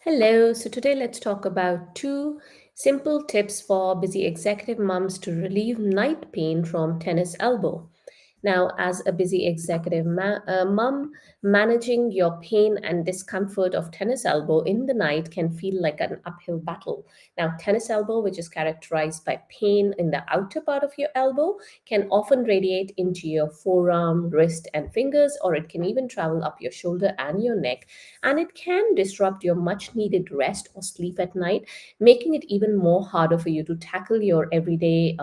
Hello, so today let's talk about two simple tips for busy executive moms to relieve night pain from tennis elbow. Now, as a busy executive mom, managing your pain and discomfort of tennis elbow in the night can feel like an uphill battle. Now, tennis elbow, which is characterized by pain in the outer part of your elbow, can often radiate into your forearm, wrist, and fingers, or it can even travel up your shoulder and your neck. And it can disrupt your much needed rest or sleep at night, making it even more harder for you to tackle your everyday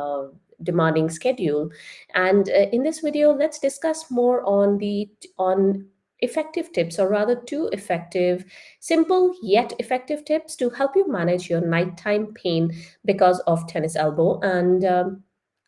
demanding schedule. And in this video, let's discuss more on the on effective tips, or rather two effective, simple yet effective tips to help you manage your nighttime pain because of tennis elbow. And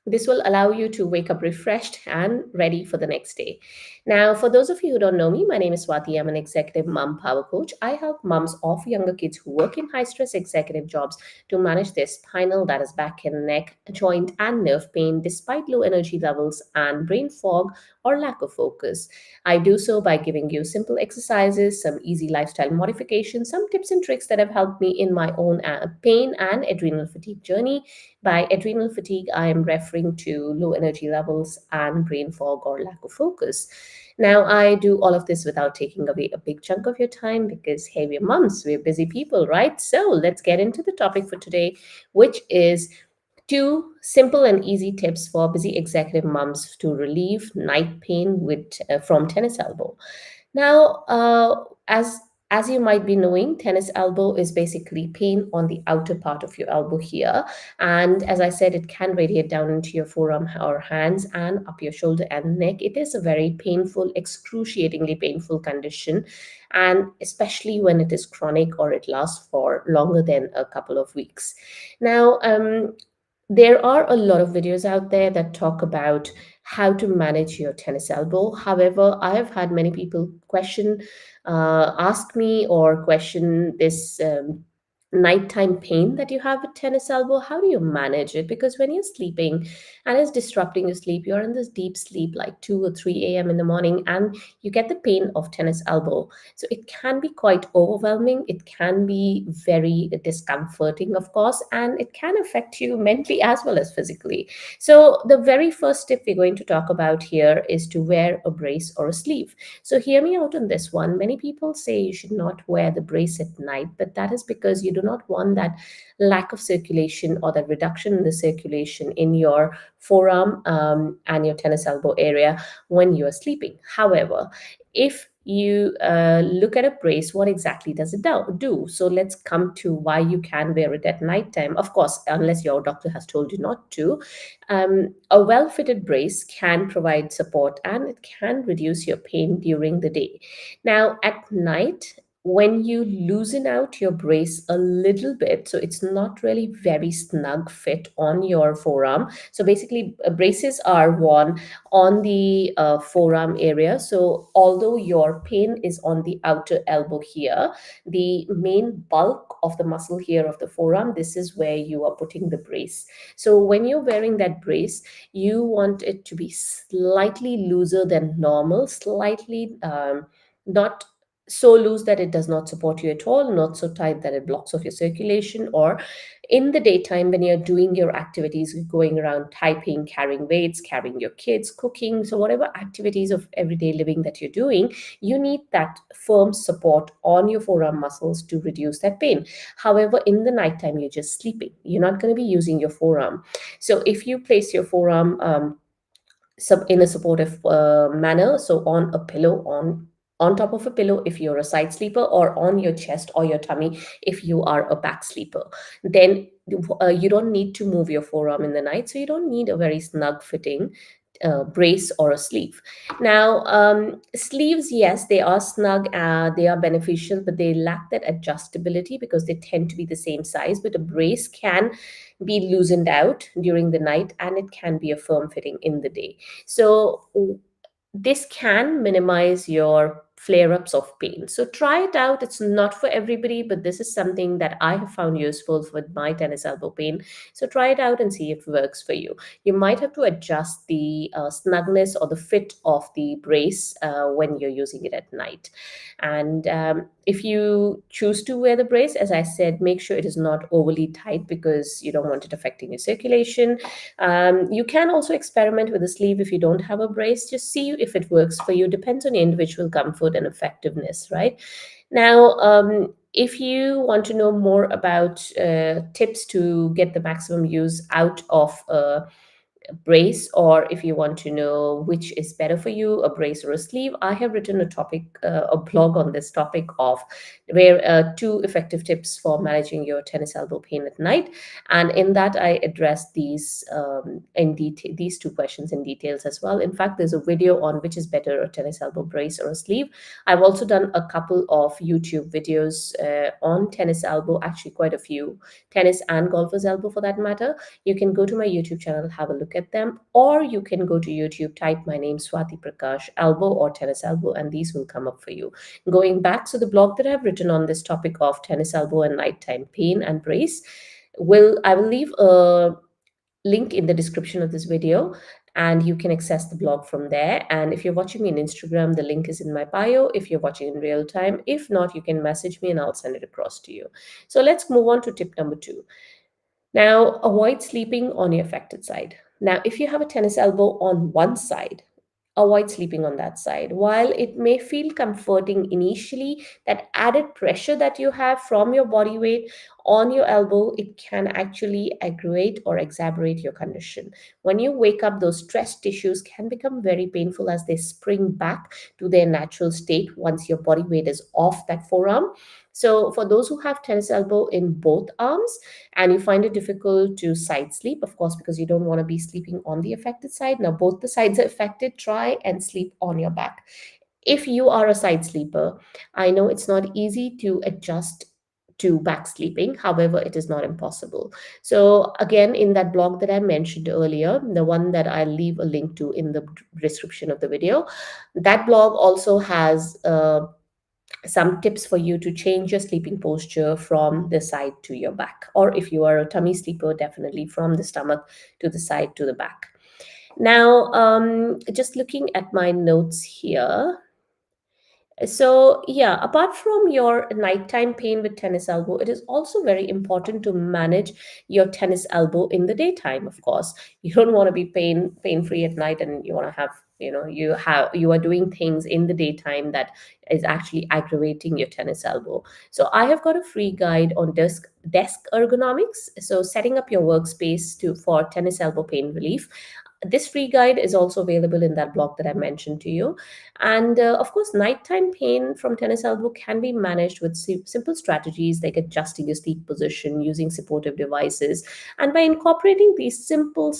this will allow you to wake up refreshed and ready for the next day. Now, for those of you who don't know me, my name is Swati. I'm an executive mom power coach. I help moms of younger kids who work in high stress executive jobs to manage their spinal, that is back and neck, joint, and nerve pain despite low energy levels and brain fog or lack of focus. I do so by giving you simple exercises, some easy lifestyle modifications, some tips and tricks that have helped me in my own pain and adrenal fatigue journey. By adrenal fatigue, I am referring to low energy levels and brain fog or lack of focus. Now, I do all of this without taking away a big chunk of your time because, hey, we're moms, we're busy people, right? So let's get into the topic for today, which is two simple and easy tips for busy executive moms to relieve night pain from tennis elbow. Now, as you might be knowing, tennis elbow is basically pain on the outer part of your elbow here, and as I said, it can radiate down into your forearm or hands and up your shoulder and neck. It is a very painful, excruciatingly painful condition, and especially when it is chronic or it lasts for longer than a couple of weeks. Now, there are a lot of videos out there that talk about how to manage your tennis elbow. However, I have had many people ask me or question this nighttime pain that you have with tennis elbow. How do you manage it? Because when you're sleeping and it's disrupting your sleep, you're in this deep sleep like 2 or 3 a.m. in the morning, and you get the pain of tennis elbow. So it can be quite overwhelming. It can be very discomforting, of course, and it can affect you mentally as well as physically. So the very first tip we're going to talk about here is to wear a brace or a sleeve. So hear me out on this one. Many people say you should not wear the brace at night, but that is because you do not want that lack of circulation or that reduction in the circulation in your forearm and your tennis elbow area when you are sleeping. However, if you look at a brace, what exactly does it do? So let's come to why you can wear it at nighttime. Of course, unless your doctor has told you not to. A well fitted brace can provide support and it can reduce your pain during the day. Now, at night, when you loosen out your brace a little bit, so it's not really very snug fit on your forearm. So basically, braces are worn on the forearm area. So although your pain is on the outer elbow here, the main bulk of the muscle here of the forearm, this is where you are putting the brace. So when you're wearing that brace, you want it to be slightly looser than normal, slightly not so loose that it does not support you at all, not so tight that it blocks off your circulation. Or in the daytime, when you're doing your activities, going around typing, carrying weights, carrying your kids, cooking, so whatever activities of everyday living that you're doing, you need that firm support on your forearm muscles to reduce that pain. However, in the nighttime, you're just sleeping. You're not going to be using your forearm. So if you place your forearm in a supportive manner, so on a pillow, on top of a pillow if you're a side sleeper, or on your chest or your tummy if you are a back sleeper, then you don't need to move your forearm in the night, so you don't need a very snug fitting brace or a sleeve. Now, sleeves, yes, they are snug, they are beneficial, but they lack that adjustability because they tend to be the same size. But a brace can be loosened out during the night and it can be a firm fitting in the day. So this can minimize your flare ups of pain. So try it out. It's not for everybody, but this is something that I have found useful with my tennis elbow pain. So try it out and see if it works for you. You might have to adjust the snugness or the fit of the brace when you're using it at night. And if you choose to wear the brace, as I said, make sure it is not overly tight because you don't want it affecting your circulation. You can also experiment with the sleeve if you don't have a brace. Just see if it works for you. Depends on your individual comfort and effectiveness, right? Now, if you want to know more about tips to get the maximum use out of brace, or if you want to know which is better for you, a brace or a sleeve, I have written a blog on this topic of where two effective tips for managing your tennis elbow pain at night. And in that, I address these in detail, these two questions in details as well. In fact, there's a video on which is better, a tennis elbow brace or a sleeve. I've also done a couple of YouTube videos on tennis elbow, actually quite a few, tennis and golfer's elbow for that matter. You can go to my YouTube channel, have a look at them, or you can go to YouTube, type my name, Swati Prakash, elbow or tennis elbow, and these will come up for you. Going back, so the blog that I've written on this topic of tennis elbow and nighttime pain and brace, I will leave a link in the description of this video, and you can access the blog from there. And if you're watching me on Instagram, the link is in my bio if you're watching in real time. If not, you can message me and I'll send it across to you. So let's move on to tip number 2. Now, avoid sleeping on your affected side. Now, if you have a tennis elbow on one side, avoid sleeping on that side. While it may feel comforting initially, that added pressure that you have from your body weight on your elbow, it can actually aggravate or exacerbate your condition. When you wake up, those stressed tissues can become very painful as they spring back to their natural state once your body weight is off that forearm. So, for those who have tennis elbow in both arms and you find it difficult to side sleep, of course, because you don't want to be sleeping on the affected side. Now, both the sides are affected. Try and sleep on your back. If you are a side sleeper, I know it's not easy to adjust to back sleeping. However, it is not impossible. So, again, in that blog that I mentioned earlier, the one that I'll leave a link to in the description of the video, that blog also has some tips for you to change your sleeping posture from the side to your back. Or if you are a tummy sleeper, definitely from the stomach to the side to the back. Now, just looking at my notes here, so, yeah, apart from your nighttime pain with tennis elbow, it is also very important to manage your tennis elbow in the daytime, of course. You don't want to be pain free at night, and you want to have, you are doing things in the daytime that is actually aggravating your tennis elbow. So I have got a free guide on desk ergonomics, so setting up your workspace to for tennis elbow pain relief. This free guide is also available in that blog that I mentioned to you. And of course, nighttime pain from tennis elbow can be managed with simple strategies like adjusting your sleep position, using supportive devices. And by incorporating these simple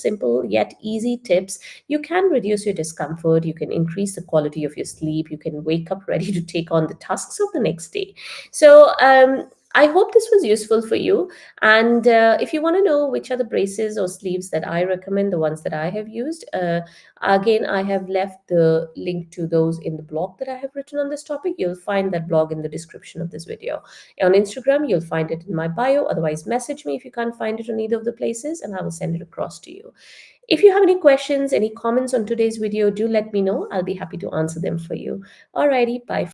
yet easy tips, you can reduce your discomfort, you can increase the quality of your sleep, you can wake up ready to take on the tasks of the next day. So, I hope this was useful for you. And if you want to know which are the braces or sleeves that I recommend, the ones that I have used, again, I have left the link to those in the blog that I have written on this topic. You'll find that blog in the description of this video. On Instagram, you'll find it in my bio. Otherwise, message me if you can't find it on either of the places, and I will send it across to you. If you have any questions, any comments on today's video, do let me know. I'll be happy to answer them for you. Alrighty, bye.